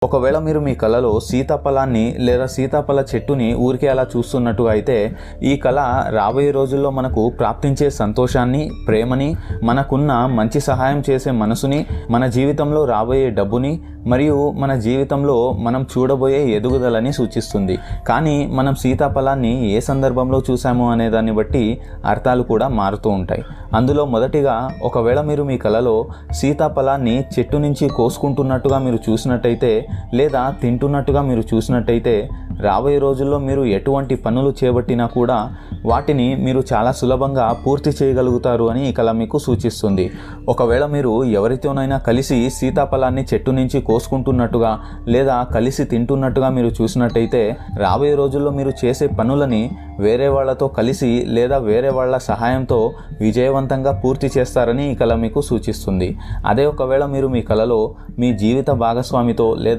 ఒకవేళ మీరు మీ కలలో సీతాఫలాన్ని లేదా సీతాఫల చెట్టుని ఊరికే అలా చూస్తున్నట్టుగా అయితే ఈ కళ రాబోయే రోజుల్లో మనకు ప్రాప్తించే సంతోషాన్ని, ప్రేమని, మనకున్న మంచి సహాయం చేసే మనసుని, మన జీవితంలో రాబోయే డబ్బుని మరియు మన జీవితంలో మనం చూడబోయే ఎదుగుదలని సూచిస్తుంది. కానీ మనం సీతాఫలాన్ని ఏ సందర్భంలో చూసాము అనే దాన్ని బట్టి అర్థాలు కూడా మారుతూ ఉంటాయి. అందులో మొదటిగా, ఒకవేళ మీరు మీ కలలో సీతాఫలాన్ని చెట్టు నుంచి కోసుకుంటున్నట్టుగా మీరు చూసినట్టయితే లేదా తింటున్నట్టుగా మీరు చూసినట్టయితే రాబోయే రోజుల్లో మీరు ఎటువంటి పనులు చేపట్టినా కూడా వాటిని మీరు చాలా సులభంగా పూర్తి చేయగలుగుతారు అని ఈ కళ మీకు సూచిస్తుంది. ఒకవేళ మీరు ఎవరితోనైనా కలిసి సీతాఫలాన్ని చెట్టు నుంచి కోసుకుంటున్నట్టుగా లేదా కలిసి తింటున్నట్టుగా మీరు చూసినట్టయితే రాబోయే రోజుల్లో మీరు చేసే పనులని వేరే వాళ్ళతో కలిసి లేదా వేరే వాళ్ళ సహాయంతో విజయవంతంగా పూర్తి చేస్తారని ఈ కళ మీకు సూచిస్తుంది. అదే ఒకవేళ మీరు మీ కళలో మీ జీవిత భాగస్వామితో లేదా